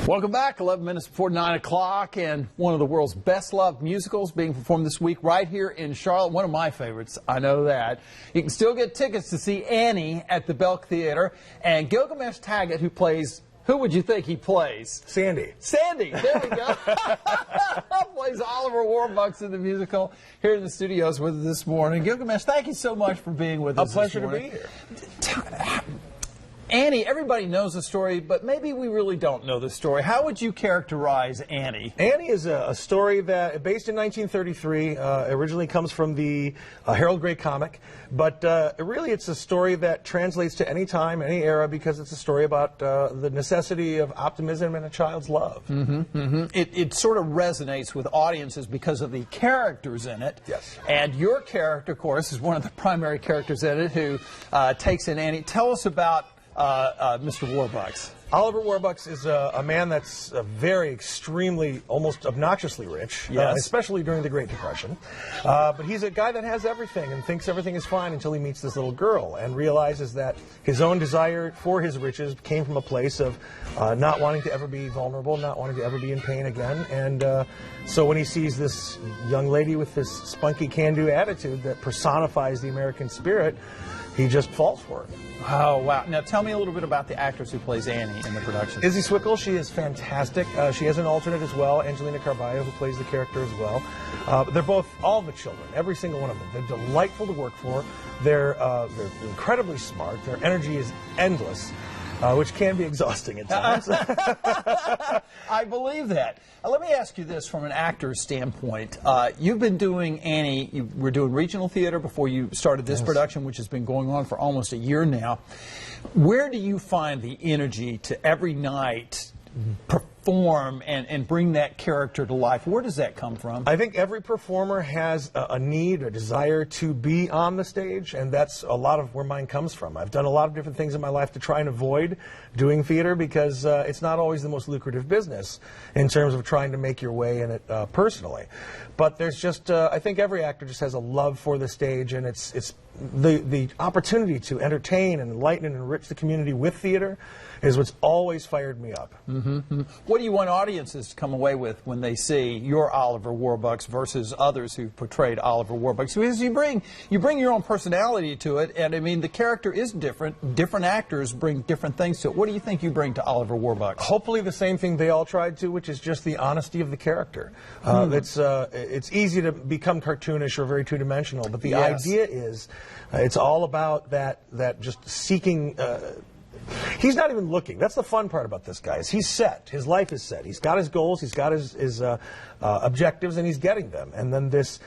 Welcome back. 11 minutes before 9 o'clock, and one of the world's best-loved musicals being performed this week right here in Charlotte. One of my favorites, I know that. You can still get tickets to see Annie at the Belk Theater, and Gilgamesh Taggart, who plays... Who would you think he plays? Sandy. Sandy, there we go. Plays Oliver Warbucks in the musical here in the studios with us this morning. Gilgamesh, thank you so much for being with us. A pleasure to be here. Annie, everybody knows the story, but maybe we really don't know the story. How would you characterize Annie? Annie is a story that, based in 1933, originally comes from the Harold Gray comic, but really it's a story that translates to any time, any era, because it's a story about the necessity of optimism and a child's love. It sort of resonates with audiences because of the characters in it. Yes. And your character, of course, is one of the primary characters in it who takes in Annie. Tell us about Mr. Warbucks. Oliver Warbucks is a man that's very, extremely, almost obnoxiously rich, yes. Especially during the Great Depression. But he's a guy that has everything and thinks everything is fine until he meets this little girl and realizes that his own desire for his riches came from a place of not wanting to ever be vulnerable, not wanting to ever be in pain again. And so when he sees this young lady with this spunky can-do attitude that personifies the American spirit, he just falls for her. Oh, wow. Now, tell me a little bit about the actress who plays Annie in the production. Izzy Swickle, she is fantastic. She has an alternate as well, Angelina Carballo, who plays the character as well. They're both, all the children, every single one of them. They're delightful to work for. They're incredibly smart. Their energy is endless. Which can be exhausting at times. I believe that. Let me ask you this from an actor's standpoint. You've been doing Annie, you were doing regional theater before you started this production, which has been going on for almost a year now. Where do you find the energy to every night perform and bring that character to life? Where does that come from? I think every performer has a need, a desire to be on the stage, and that's a lot of where mine comes from. I've done a lot of different things in my life to try and avoid doing theater because it's not always the most lucrative business in terms of trying to make your way in it personally. But there's just, I think every actor just has a love for the stage, and it's the opportunity to entertain and enlighten and enrich the community with theater is what's always fired me up. What do you want audiences to come away with when they see your Oliver Warbucks versus others who portrayed Oliver Warbucks? Because you bring your own personality to it, and I mean the character is different. Different actors bring different things to it. What do you think you bring to Oliver Warbucks? Hopefully the same thing they all tried to, which is just the honesty of the character. It's easy to become cartoonish or very two-dimensional, but the idea is it's all about that just seeking. He's not even looking. That's the fun part about this guy. Is he's set. His life is set. He's got his goals. He's got his objectives, and he's getting them. And then this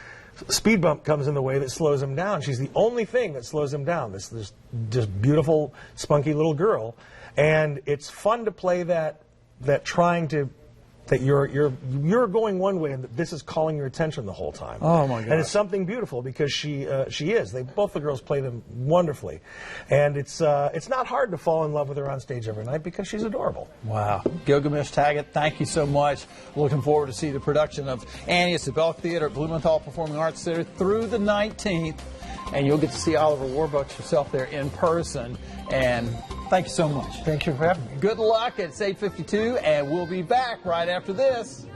speed bump comes in the way that slows him down. She's the only thing that slows him down. This just beautiful, spunky little girl, and it's fun to play that trying to. That you're going one way and that this is calling your attention the whole time. Oh my God! And it's something beautiful because she is. Both the girls play them wonderfully, and it's not hard to fall in love with her on stage every night because she's adorable. Wow, Gilgamesh Taggart, thank you so much. Looking forward to see the production of Annie at the Belk Theater at Blumenthal Performing Arts Center through the 19th, and you'll get to see Oliver Warbucks yourself there in person. And thank you so much. Thank you for having me. Good luck. It's 8:52, and we'll be back right after this.